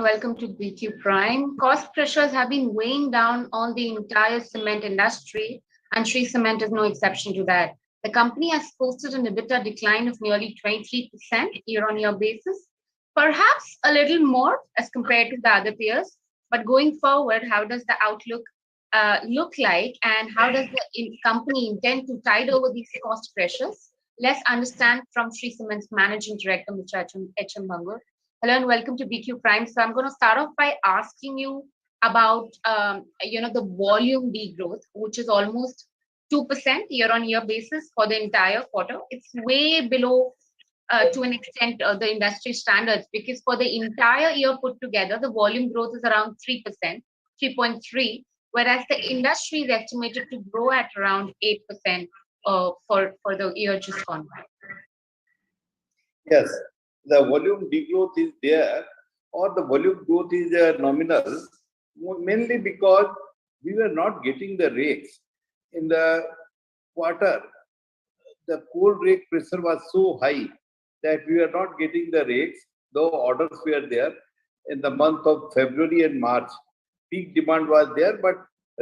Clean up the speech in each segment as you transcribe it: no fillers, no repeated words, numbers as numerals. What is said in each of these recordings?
Welcome to BQ Prime. Cost pressures have been weighing down on the entire cement industry, and Shree Cement is no exception to that. The company has posted an EBITDA decline of nearly 23% year-on-year basis, perhaps a little more as compared to the other peers. But going forward, how does the outlook look like, and how does the company intend to tide over these cost pressures? Let's understand from Shree Cement's Managing Director, Mr. HM Bangur. Hello and welcome to BQ Prime. So I'm going to start off by asking you about, the volume degrowth, which is almost 2% year-on-year basis for the entire quarter. It's way below, to an extent, the industry standards, because for the entire year put together, the volume growth is around 3%, 3.3, whereas the industry is estimated to grow at around 8% for the year just gone by. Yes, the volume degrowth is there, or the volume growth is nominal, mainly because we were not getting the rakes. In the quarter, the coal rake pressure was so high that we were not getting the rakes, though orders were there in the month of February and March. Peak demand was there, but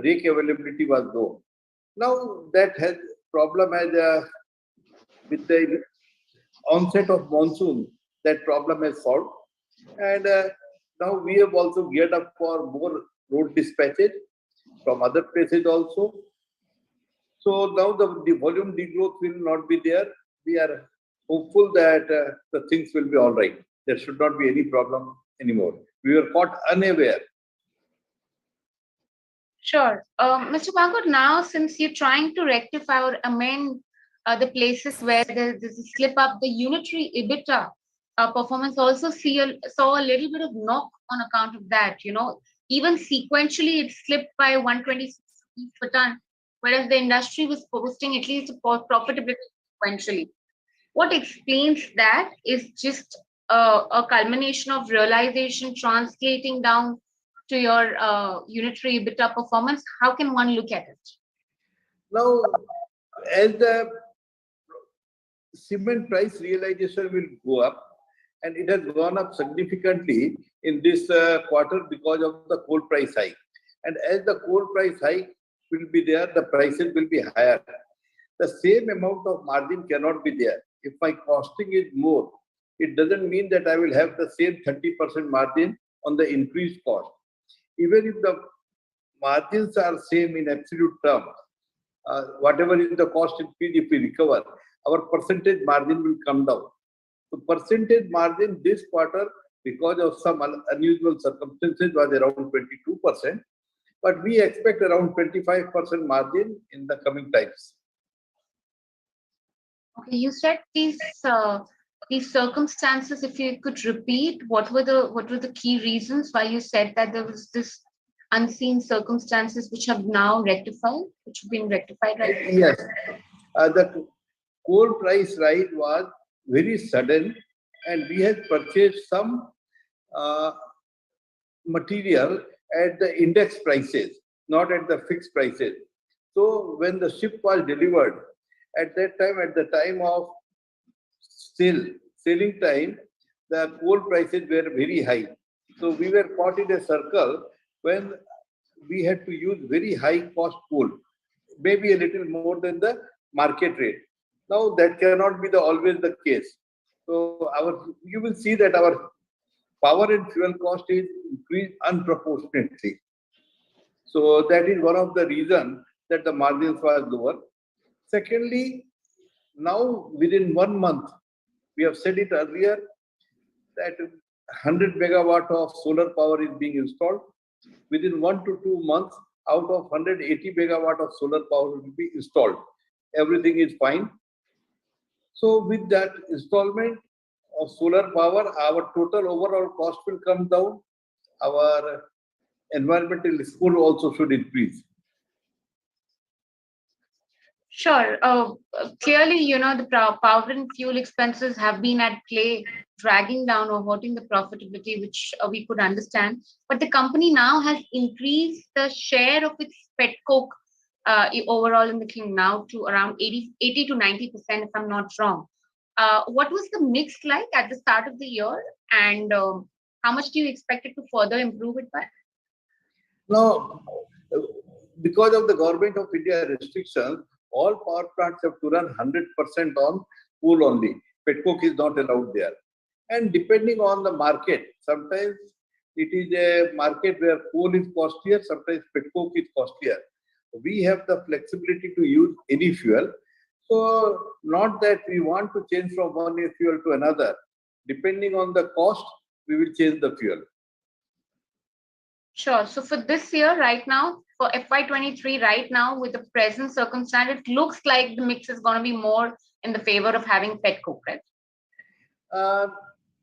rake availability was low. Now that has problem as with the onset of monsoon, that problem is solved. And now we have also geared up for more road dispatches from other places also. So now the volume degrowth will not be there. We are hopeful that the things will be all right. There should not be any problem anymore. We were caught unaware. Sure. Mr. Bangur, now since you're trying to rectify or amend the places where there's a slip up, the unitary EBITDA performance also saw a little bit of knock on account of that. Even sequentially, it slipped by 126 rupees per ton, whereas the industry was posting at least a profitability sequentially. What explains that is just a culmination of realization translating down to your unitary EBITDA performance. How can one look at it? Now, as the cement price realization will go up, and it has gone up significantly in this quarter because of the coal price hike. And as the coal price hike will be there, the prices will be higher. The same amount of margin cannot be there. If my costing is more, it doesn't mean that I will have the same 30% margin on the increased cost. Even if the margins are same in absolute terms, whatever is the cost increase, if we recover, our percentage margin will come down. So percentage margin this quarter, because of some unusual circumstances, was around 22%. But we expect around 25% margin in the coming times. Okay, you said these circumstances. If you could repeat, what were the key reasons why you said that there was this unseen circumstances which have now rectified, which have been rectified right now? Yes, the coal price rise was very sudden, and we had purchased some material at the index prices, not at the fixed prices. So when the ship was delivered, at that time, at the time of selling time, the coal prices were very high. So we were caught in a circle when we had to use very high cost coal, maybe a little more than the market rate. Now that cannot be always the case. So you will see that our power and fuel cost is increased unproportionately. So that is one of the reasons that the margins were lower. Secondly, now within 1 month, we have said it earlier that 100 megawatt of solar power is being installed. Within 1 to 2 months, out of 180 megawatt of solar power will be installed. Everything is fine. So with that installment of solar power, our total overall cost will come down. Our environmental score also should increase. Sure. Clearly, the power and fuel expenses have been at play, dragging down or hurting the profitability, which we could understand. But the company now has increased the share of its pet coke overall in the king now to around 80 to 90%, if I'm not wrong. What was the mix like at the start of the year? And How much do you expect it to further improve it by? Now, because of the government of India restrictions, all power plants have to run 100% on coal only. Petcoke is not allowed there. And depending on the market, sometimes it is a market where coal is costlier, sometimes petcoke is costlier. We have the flexibility to use any fuel. So, not that we want to change from one fuel to another. Depending on the cost, we will change the fuel. Sure. So for this year, right now, for FY23, right now, with the present circumstance, it looks like the mix is going to be more in the favor of having petcoke, right?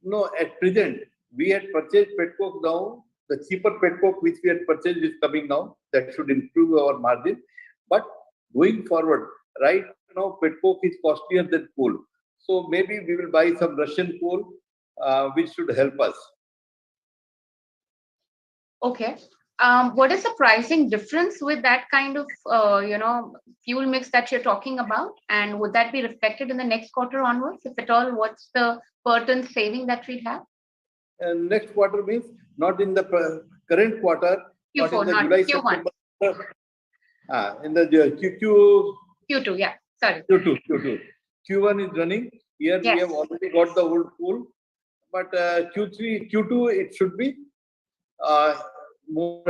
No, at present, we had purchased petcoke now. The cheaper petcoke which we had purchased is coming now. That should improve our margin. But going forward, right now, petcoke is costlier than coal. So maybe we will buy some Russian coal, which should help us. Okay. What is the pricing difference with that kind of, fuel mix that you're talking about? And would that be reflected in the next quarter onwards? If at all, what's the per ton saving that we'd have? And next quarter means not in the current quarter, Q4, not in the not July, Q1. September. In the Q2. Sorry. Q2. Q1 is running. Here Yes. we have already got the old pool. But Q2, it should be more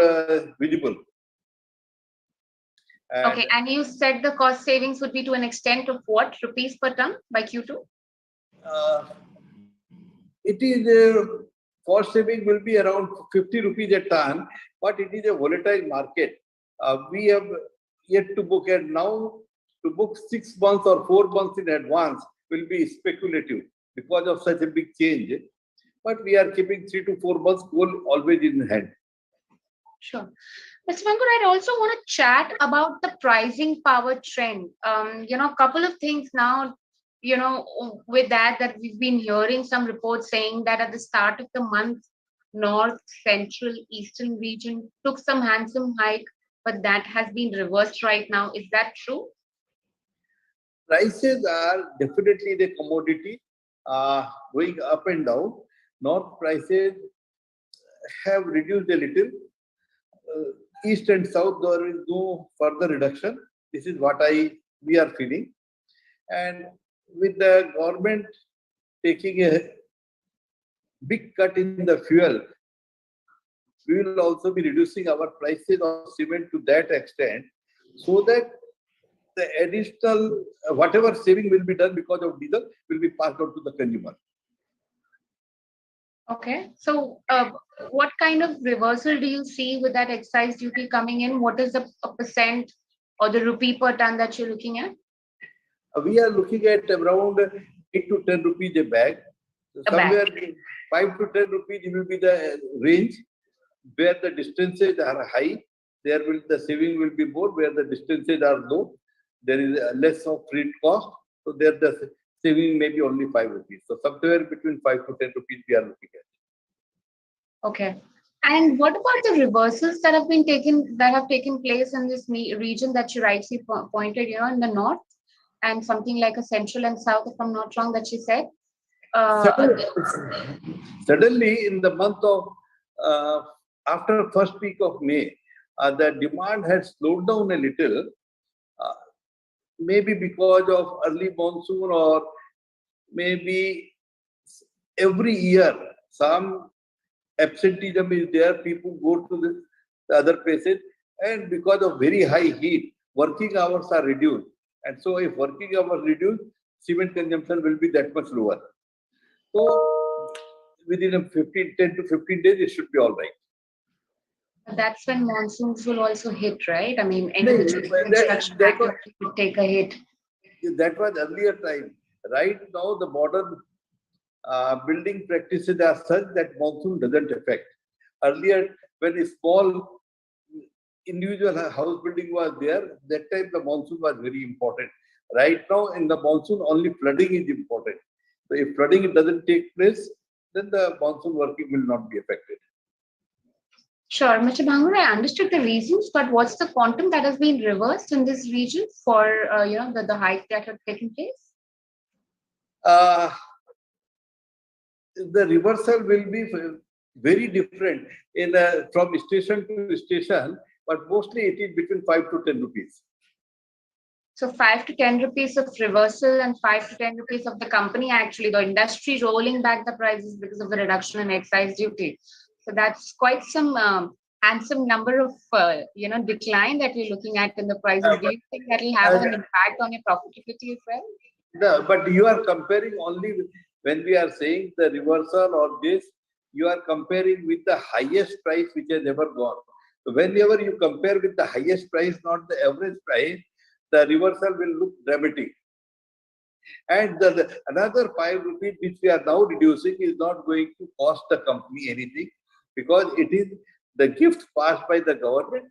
visible. Okay, and you said the cost savings would be to an extent of what, rupees per ton by Q2? It is cost saving will be around 50 rupees a ton, but it is a volatile market. We have yet to book, and now to book 6 months or 4 months in advance will be speculative because of such a big change. But we are keeping 3 to 4 months coal always in hand. Sure. Mr. Bangur, I'd also want to chat about the pricing power trend. A couple of things now, with that we've been hearing some reports saying that at the start of the month, North, Central, Eastern region took some handsome hike, but that has been reversed right now. Is that true? Prices are definitely the commodity going up and down. North prices have reduced a little. East and South, there is no further reduction. This is what we are feeling. And with the government taking a big cut in the fuel, we will also be reducing our prices of cement to that extent, so that the additional, whatever saving will be done because of diesel will be passed on to the consumer. Okay. So what kind of reversal do you see with that excise duty coming in? What is the percent or the rupee per ton that you're looking at? We are looking at around 8 to 10 rupees a bag. Somewhere 5 to 10 rupees will be the range. Where the distances are high, the saving will be more. Where the distances are low, there is less of freight cost. So there the saving may be only 5 rupees. So somewhere between 5 to 10 rupees we are looking at. Okay. And what about the reversals that have taken place in this region that you rightly pointed, in the north, and something like a central and south, if I'm not wrong, that you said? Suddenly, in the month of after first week of May, the demand had slowed down a little. Maybe because of early monsoon, or maybe every year some absenteeism is there. People go to the other places, and because of very high heat, working hours are reduced. And so if working hours reduced, cement consumption will be that much lower. So within 10 to 15 days, it should be all right. That's when monsoons will also hit, right? I mean, construction activity would take a hit. That was earlier time. Right now, the modern building practices are such that monsoon doesn't affect. Earlier, when a small individual house building was there, that time the monsoon was very important. Right now, in the monsoon, only flooding is important. So if flooding doesn't take place, then the monsoon working will not be affected. Sure. Mr. Bangur, I understood the reasons, but what's the quantum that has been reversed in this region for, the hike that have taken place? The reversal will be very different in from station to station, but mostly it is between 5 to 10 rupees. So 5 to 10 rupees of reversal and 5 to 10 rupees of the company, actually, the industry rolling back the prices because of the reduction in excise duty. So that's quite some handsome number of decline that we're looking at in the prices. Do you think that will have an impact on your profitability as well? No, but you are comparing only with, when we are saying the reversal or this, you are comparing with the highest price which has ever gone. So whenever you compare with the highest price, not the average price, the reversal will look dramatic. And another 5 rupees which we are now reducing is not going to cost the company anything, because it is the gift passed by the government.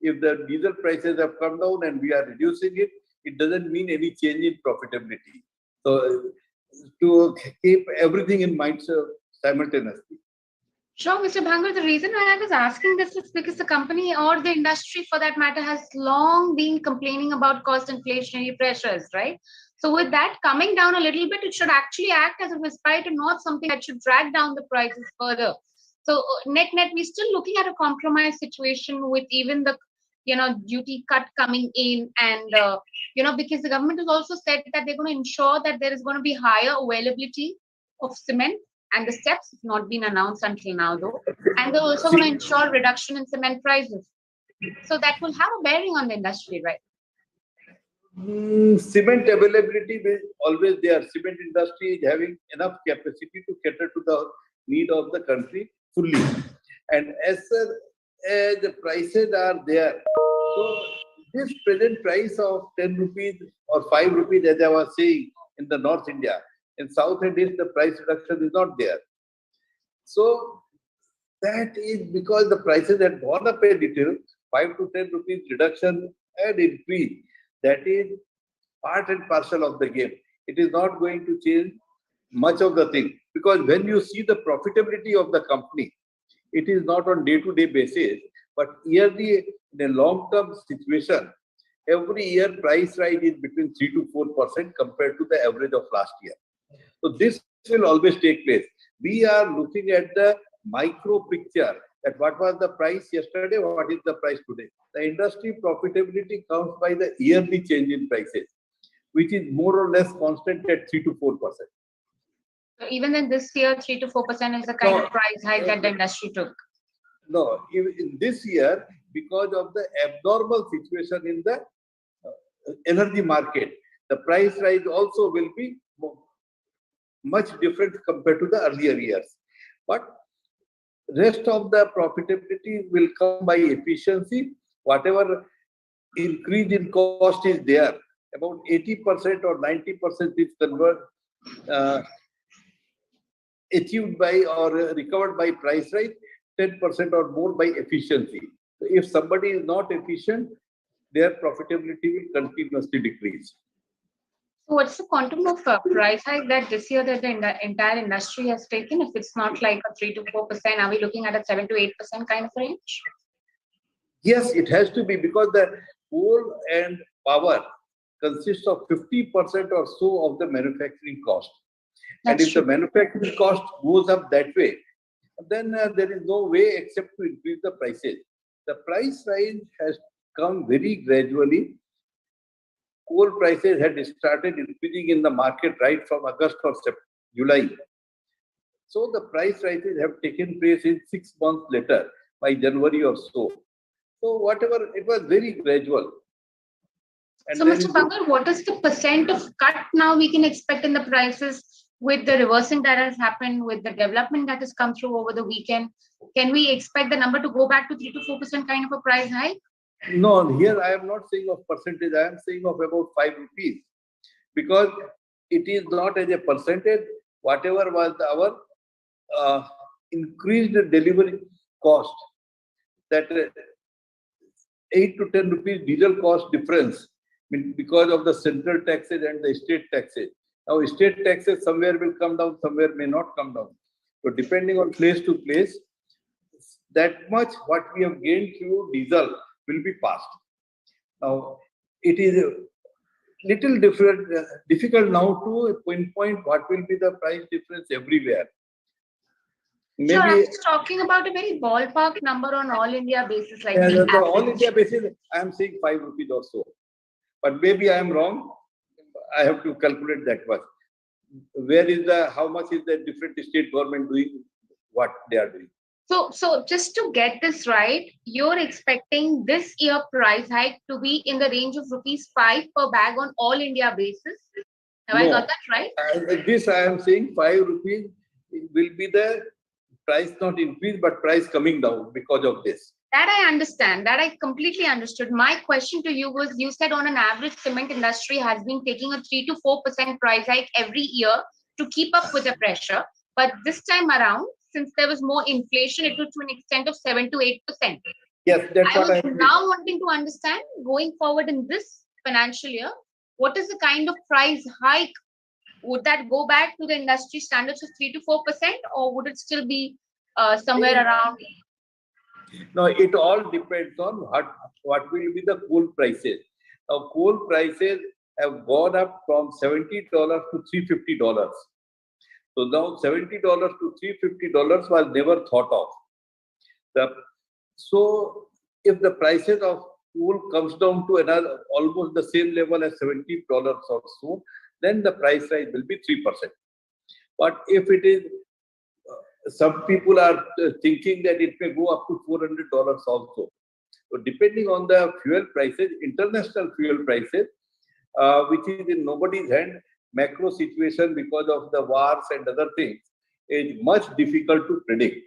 If the diesel prices have come down and we are reducing it, it doesn't mean any change in profitability. So to keep everything in mind simultaneously. Sure, Mr. Bangur, the reason why I was asking this is because the company or the industry for that matter has long been complaining about cost inflationary pressures, right? So with that coming down a little bit, it should actually act as a respite and not something that should drag down the prices further. So net, we're still looking at a compromise situation with even the duty cut coming in, and because the government has also said that they're going to ensure that there is going to be higher availability of cement, and the steps have not been announced until now though, and they're also going to ensure reduction in cement prices. So that will have a bearing on the industry, right? Cement availability will always there. Cement industry is having enough capacity to cater to the need of the country fully, and as the prices are there, so this present price of 10 rupees or 5 rupees, as I was saying, in the North India, in South and East, the price reduction is not there. So that is because the prices had gone up a little, 5 to 10 rupees reduction and increase. That is part and parcel of the game. It is not going to change much of the thing, because when you see the profitability of the company, it is not on day-to-day basis, but yearly in a long-term situation. Every year price rise is between 3 to 4% compared to the average of last year. So this will always take place. We are looking at the micro picture, that what was the price yesterday, what is the price today. The industry profitability comes by the yearly change in prices, which is more or less constant at 3 to 4%. So even in this year, 3 to 4% is the kind of price hike that the industry took. No, in this year, because of the abnormal situation in the energy market, the price rise also will be much different compared to the earlier years. But rest of the profitability will come by efficiency. Whatever increase in cost is there, about 80% or 90% is achieved by or recovered by price rise, 10% or more by efficiency. So if somebody is not efficient, their profitability will continuously decrease. So what's the quantum of price hike that this year that the entire industry has taken? If it's not like a 3 to 4%, are we looking at a 7 to 8% kind of range? Yes, it has to be, because the coal and power consists of 50% or so of the manufacturing cost. And if the manufacturing cost goes up that way, then there is no way except to increase the prices. The price rise has come very gradually. Coal prices had started increasing in the market right from August or July. So the price rises have taken place in 6 months later, by January or so. So whatever, it was very gradual. And so Mr. Bangur, what is the percent of cut now we can expect in the prices with the reversing that has happened, with the development that has come through over the weekend? Can we expect the number to go back to 3 to 4% kind of a price hike? No, here I am not saying of percentage, I am saying of about 5 rupees. Because it is not as a percentage, whatever was our increased delivery cost, that 8 to 10 rupees diesel cost difference, because of the central taxes and the state taxes. Now, state taxes somewhere will come down, somewhere may not come down. So, depending on place to place, that much what we have gained through diesel will be passed. Now, it is a little difficult now to pinpoint what will be the price difference everywhere. Sure, I'm Maybe just talking about a very ballpark number on all India basis, like yeah, the the all average. India basis, I am saying 5 rupees or so. But maybe I am wrong. I have to calculate that much. Where is how much is the different state government doing what they are doing? So just to get this right, you're expecting this year price hike to be in the range of rupees 5 per bag on all India basis. Have I got No. that right? This I am saying 5 rupees will be the price not increase, but price coming down because of this. That I understand. That I completely understood. My question to you was, you said on an average, cement industry has been taking a 3 to 4% price hike every year to keep up with the pressure. But this time around, since there was more inflation, it was to an extent of 7 to 8%. Yes, that's I what was I am saying. now wanting to understand, going forward in this financial year, what is the kind of price hike? Would that go back to the industry standards of 3 to 4%, or would it still be somewhere around? No, it all depends on what will be the coal prices. Now, coal prices have gone up from $70 to $350. So now $70 to $350 was never thought of. So if the prices of coal comes down to another almost the same level as $70 or so, then the price rise will be 3%. But if it is, some people are thinking that it may go up to $400 also. So depending on the fuel prices, international fuel prices, which is in nobody's hand, macro situation because of the wars and other things, is much difficult to predict.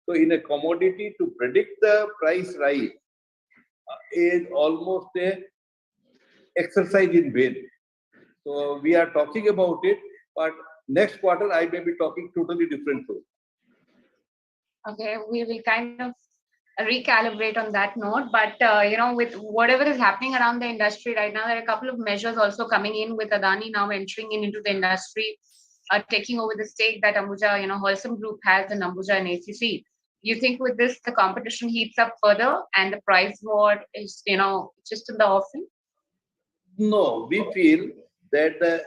So in a commodity, to predict the price rise is almost a exercise in vain. So we are talking about it, but next quarter I may be talking totally different thing. Okay, we will kind of recalibrate on that note. But with whatever is happening around the industry right now, there are a couple of measures also coming in with Adani now entering into the industry, taking over the stake that AMBUJA, Wholesome Group has in AMBUJA and ACC. You think with this the competition heats up further and the price war is just in the offing? No, we feel that the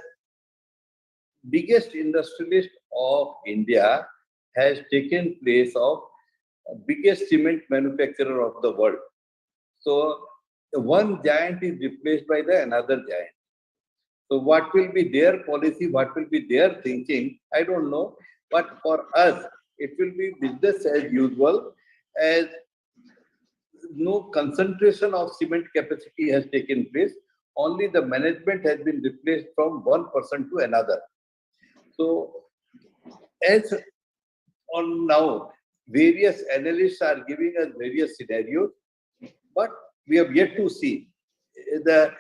biggest industrialist of India has taken place of biggest cement manufacturer of the world. So one giant is replaced by the another giant. So what will be their policy, what will be their thinking, I don't know. But for us, it will be business as usual, as no concentration of cement capacity has taken place. Only the management has been replaced from one person to another. So as on now, various analysts are giving us various scenarios, but we have yet to see. The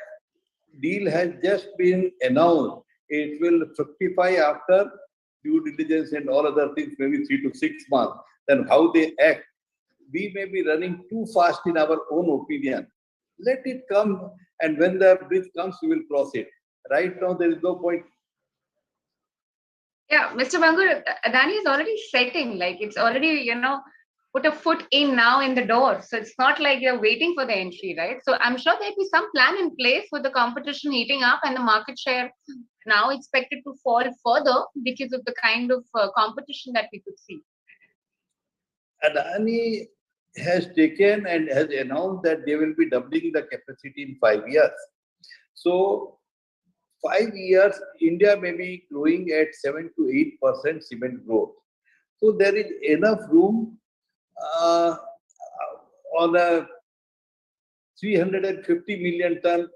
deal has just been announced. It will fructify after due diligence and all other things, maybe 3 to 6 months. Then how they act, we may be running too fast in our own opinion. Let it come, and when the bridge comes, we will cross it. Right now, there is no point. Yeah, Mr. Bangur, Adani is already setting, like it's already, put a foot in now in the door. So it's not like you're waiting for the entry, right? So I'm sure there'll be some plan in place with the competition heating up and the market share now expected to fall further because of the kind of competition that we could see. Adani has taken and has announced that they will be doubling the capacity in 5 years. So 5 years, India may be growing at 7 to 8% cement growth. So there is enough room on a 350 million ton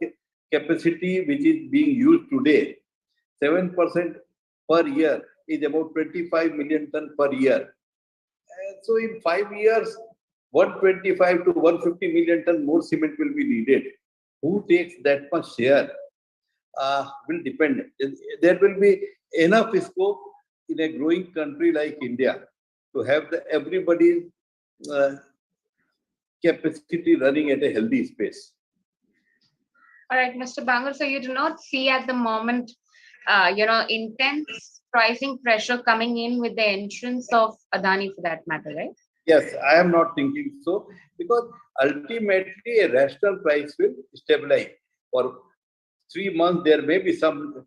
capacity which is being used today. 7% per year is about 25 million ton per year. And so in 5 years, 125 to 150 million ton more cement will be needed. Who takes that much share will depend. There will be enough scope in a growing country like India to have everybody's capacity running at a healthy space. All right, Mr. Bangur, so you do not see at the moment, intense pricing pressure coming in with the entrance of Adani for that matter, right? Yes, I am not thinking so, because ultimately a rational price will stabilize. For 3 months, there may be some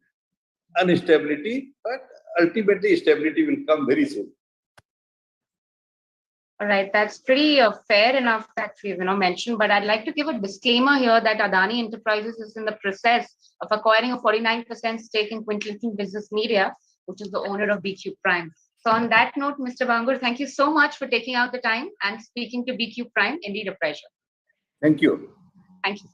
instability, but ultimately stability will come very soon. All right, that's pretty fair enough that we've mentioned, but I'd like to give a disclaimer here that Adani Enterprises is in the process of acquiring a 49% stake in Quintilton Business Media, which is the owner of BQ Prime. So on that note, Mr. Bangur, thank you so much for taking out the time and speaking to BQ Prime. Indeed a pleasure. Thank you. Thank you.